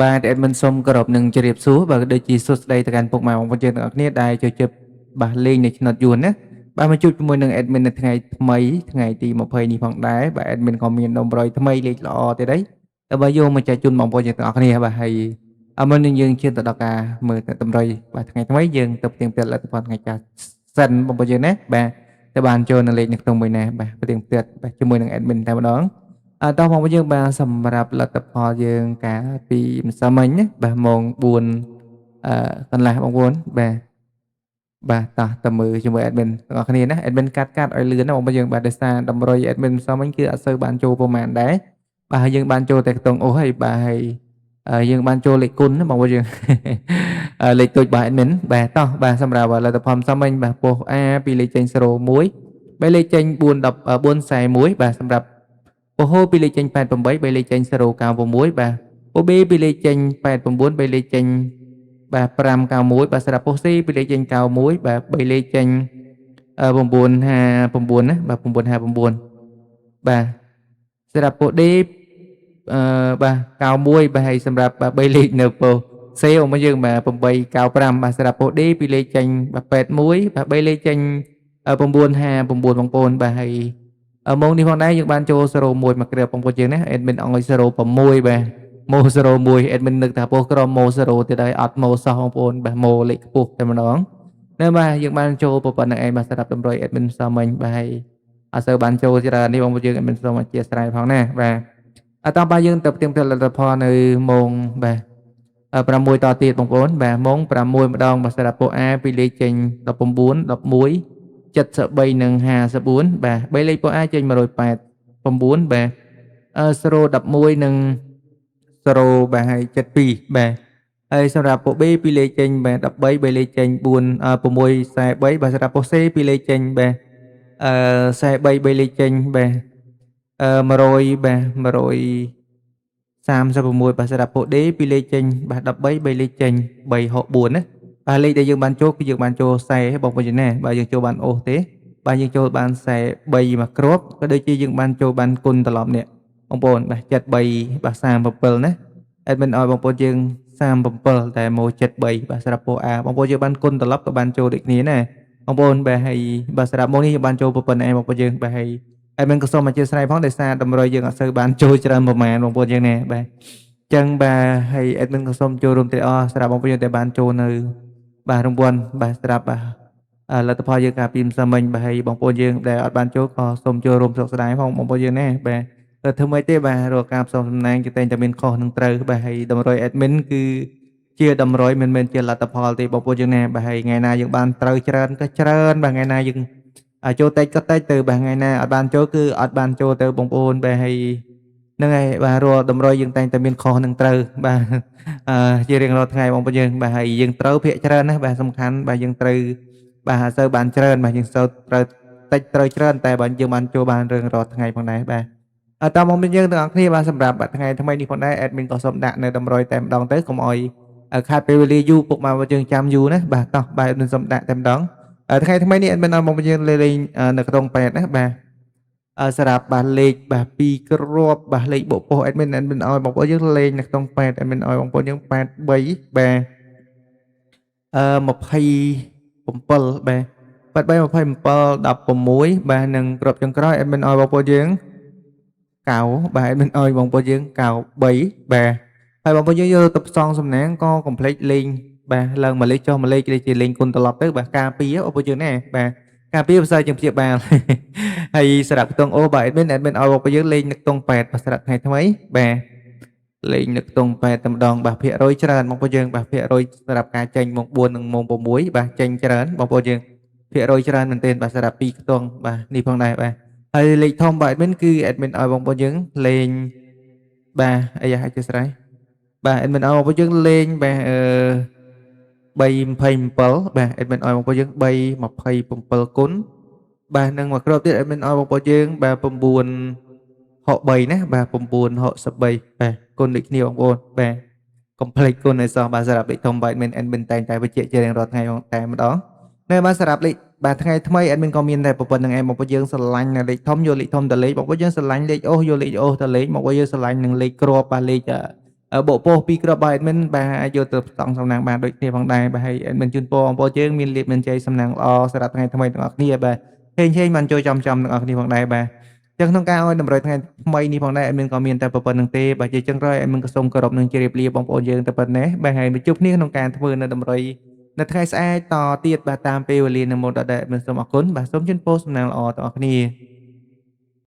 បាទ admin សូមគោរពនឹងជម្រាបសួរបាទដូចជាសួស្តីទៅកាន់ពុកម៉ែបងប្អូនយើងទាំងអស់គ្នាដែលចូលចិត្តបាទលេងនៅឆ្នោតយួនណាបាទមកជួបជាមួយនឹង admin នៅថ្ងៃថ្មីថ្ងៃទី20នេះផងដែរបាទ admin ក៏មាននំរយថ្មីលេខល្អទៀតđấyដើម្បីយកមកចែកជូនបងប្អូនយើងទាំងអស់គ្នាបាទហើយមុននឹងយើងឈានទៅដល់ការមើលតម្រុយបាទថ្ងៃថ្មីយើងទៅផ្ទៀងផ្ទាត់លទ្ធផលថ្ងៃចាស់សិនបងប្អូនយើងណាបាទទៅបានចូលនៅលេខនៅក្នុងមួយណាបាទផ្ទៀងផ្ទាត់បាទជាមួយនឹង admin តែម្ដង តោះបងប្អូនយើងបាទសម្រាប់លទ្ធផលយើងកាលពីម្សិលមិញណាបាទម៉ោង4កន្លះបងប្អូនបាទតោះទៅមើលជាមួយ admin ទាំងអស់គ្នាណា admin កាត់ឲ្យលឿនណាបងប្អូនយើងបាទដោយសារតម្រុយ admin ម្សិលមិញគឺអត់សូវបានចូលប្រហែលដែរបាទហើយយើងបានចូលតែខ្ទង់អូសហើយបាទហើយយើងបានចូលលេខគុណណាបងប្អូនយើងលេខទូចរបស់ admin បាទតោះបាទសម្រាប់លទ្ធផលម្សិលមិញបាទពោះ A ពីលេខចេញ01បីលេខចេញ441បាទសម្រាប់ ពហុពីលេខចេញ88បីលេខចេញ096បាទពូ B ពីលេខចេញ89បីលេខចេញបាទ591បាទសម្រាប់ពូ C ពីលេខចេញ91បាទបីលេខចេញ959ណាបាទ959បាទសម្រាប់ពូ D បាទ91បាទហើយសម្រាប់3លេខនៅពូ C របស់យើងបាទ895បាទសម្រាប់ពូ D ពីលេខចេញបាទ81បាទ3លេខចេញ959បងប្អូនបាទហើយ ម៉ោងនេះផងដែរយើងបានចូល01មកគ្រាបងប្អូនយើងណា admin ឲ្យ06បាទម៉ូ01 admin នឹកថាពោះក្រម៉ូ0ទៀតហើយអត់ម៉ូសោះបងប្អូនបាទម៉ូលេខខ្ពស់តែម្ដងនៅបាទយើងបានចូលប៉ុណ្្នឹងឯងបាទសម្រាប់តម្រុយ admin សាមិញបាទហើយអត់សូវបានចូលច្រើននេះបងប្អូនយើង admin សូមអធិស្ឋានផងណាបាទតោះបាទយើងទៅផ្ទៀងផ្ទាត់លទ្ធផលនៅម៉ោងបាទ6តទៀតបងប្អូនបាទម៉ោង6ម្ដងបាទសម្រាប់ពួក A ពីលេខចេញ19 11 73និង54បាទ3លេខពួក A ចេញ189បាទ011និង0បាទហើយ72បាទហើយសម្រាប់ពួក B ពីលេខចេញបាទ13 3លេខចេញ4 643បាទសម្រាប់ពួក C ពីលេខចេញបាទ43 3លេខចេញបាទ100បាទ136បាទសម្រាប់ពួក D ពីលេខចេញបាទ13 3លេខចេញ364ណាបាទលេខដែលយើងបានចូលគឺយើងបានចូល40បងប្អូនយើងណាបាទយើងចូលបានអូសទេបាទយើងចូលបាន43មកគ្រាប់ក៏ដូចជាយើងបានចូលបានគុណត្រឡប់នេះបងប្អូនបាទ73បាទ37ណា admin ឲ្យបងប្អូនយើង37តែមក73បាទសម្រាប់ពួក A បងប្អូនយើងបានគុណត្រឡប់ក៏បានចូលដូចគ្នាណាបងប្អូនបាទហើយបាទសម្រាប់មកនេះយើងបានចូលប៉ុណ្ណេះបងប្អូនយើងបាទហើយ admin ក៏សូមអធិស្ឋានផងដោយសារតម្រុយយើងអត់សូវបានចូលច្រើនប្រហែលបងប្អូនយើងណាបាទចឹងបាទហើយ admin ក៏សូមចូលរួមត្រេកអរសម្រាប់បងប្អូនយើងដែលបានចូលនៅបាទរង្វាន់បាទសម្រាប់បាទលទ្ធផលយើងកាលពីម្សិលមិញបាទហើយបងប្អូនយើងដែលអត់បានចូលក៏សូមចូលរួមសោកស្ដាយផងបងប្អូនយើងណាបាទទៅធ្វើម៉េចទេបាទរាល់ការផ្សងសំណាងគឺតែងតែមានខុសនឹងត្រូវបាទហើយតម្រុយ admin គឺជាតម្រុយមិនមែនជាលទ្ធផលទេបងប្អូនយើងណាបាទហើយថ្ងៃណាយើងបានត្រូវច្រើនក៏ច្រើនបាទថ្ងៃណាយើងចូលតិចក៏តិចទៅបាទថ្ងៃណាអត់បានចូលគឺអត់បានចូលទៅបងប្អូនបាទហើយហ្នឹងហើយបាទរាល់តម្រុយយើងតែងតែមានខុសនឹងត្រូវបាទជារៀងរាល់ថ្ងៃបងប្អូនយើងបាទហើយយើងត្រូវភាកច្រើនណាស់បាទសំខាន់បាទយើងត្រូវបាទអត់សូវបានច្រើនបាទយើងសូវត្រូវតិចត្រូវច្រើនតែបើយើងបានចូលបានរឿងរាល់ថ្ងៃផងដែរបាទតាមបងប្អូនយើងទាំងអស់គ្នាបាទសម្រាប់ថ្ងៃថ្មីនេះផងដែរ admin ក៏សូមដាក់នៅតម្រុយតែម្ដងទៅកុំអោយខាតពេលវេលាយូរពុកម៉ែបងយើងចាំយូរណាបាទតោះបាទ admin សូមដាក់តែម្ដងថ្ងៃថ្មីនេះ admin ឲ្យបងប្អូនយើងលេងនៅក្នុង8ណាបាទសម្រាប់បាទលេខបាទ2គ្រាប់បាទលេខបូកប៉ុស admin ឲ្យបងប្អូនយើងលេងនៅក្នុង8 admin ឲ្យបងប្អូនយើង83បាទ27បាទ83 27 16បាទនិងគ្រាប់ចុងក្រោយ admin ឲ្យបងប្អូនយើង9បាទ admin ឲ្យបងប្អូនយើង93បាទហើយបងប្អូនយើងយកទៅផ្សងសំណាងក៏កុំភ្លេចលេងបាទឡើងមួយលេខចុះមួយលេខដូចជាលេងគុណត្រឡប់ទៅបាទការពារបងប្អូនយើងណាបាទការពារភាសាជាងព្យាបាលហើយសម្រាប់ខ្ទង់អូបាទ admin ឲ្យបងប្អូនយើងលេងនៅខ្ទង់8បាទសម្រាប់ថ្ងៃថ្មីបាទលេងនៅខ្ទង់8តែម្ដងបាទភាគរយច្រើនបងប្អូនយើងបាទភាគរយសម្រាប់ការចេញម៉ោង4និងម៉ោង6បាទចេញច្រើនបងប្អូនយើងភាគរយច្រើនមែនទែនបាទសម្រាប់2ខ្ទង់បាទនេះផងដែរបាទហើយលេខធំបាទ admin គឺ admin ឲ្យបងប្អូនយើងលេងបាទអីយ៉ាអធិស្ឋានបាទ admin ឲ្យបងប្អូនយើងលេងបាទ327បាទ admin ឲ្យបងប្អូនយើង327គុណបាទនឹងមួយគ្រាប់ទៀត admin ឲ្យបងប្អូនយើងបាទ963ណាបាទ963បាទគុណដូចគ្នាបងប្អូនបាទកុំភ្លេចគុណឲ្យសោះបាទសម្រាប់លេខធំបាទ admin តែងតែបញ្ជាក់ជារៀងរាល់ថ្ងៃតែម្ដងនៅបាទសម្រាប់លេខបាទថ្ងៃថ្មី admin ក៏មានតែប៉ុណ្្នឹងឯងបងប្អូនយើងស្រឡាញ់លេខធំយកលេខធំទៅលេខបងប្អូនយើងស្រឡាញ់លេខអូសយកលេខអូសទៅលេខបងប្អូនយើងស្រឡាញ់នឹងលេខគ្រាប់បាទលេខ bộ post ពីគ្រាប់របស់ admin បាទអាចយកទៅផ្សំសំណាងបានដូចគ្នាផងដែរបាទហើយ admin ជូនពរបងប្អូនយើងមានលាភមានជ័យសំណាងល្អសម្រាប់ថ្ងៃថ្មីទាំងអស់គ្នាបាទហេងៗបានចូលចំទាំងអស់គ្នាផងដែរបាទចឹងក្នុងការឲ្យតម្រូវថ្ងៃថ្មីនេះផងដែរ admin ក៏មានតែប៉ុណ្្នឹងទេបាទជាចឹងក្រោយ admin ក៏សូមគោរពនឹងជម្រាបលាបងប្អូនយើងតែប៉ុណ្ណេះបាទហើយមកជួបគ្នាក្នុងការធ្វើនៅតម្រុយនៅថ្ងៃស្អែកតទៀតបាទតាមពេលវេលានឹងមកដដែល admin សូមអរគុណបាទសូមជូនពរសំណាងល្អទាំងអស់គ្នា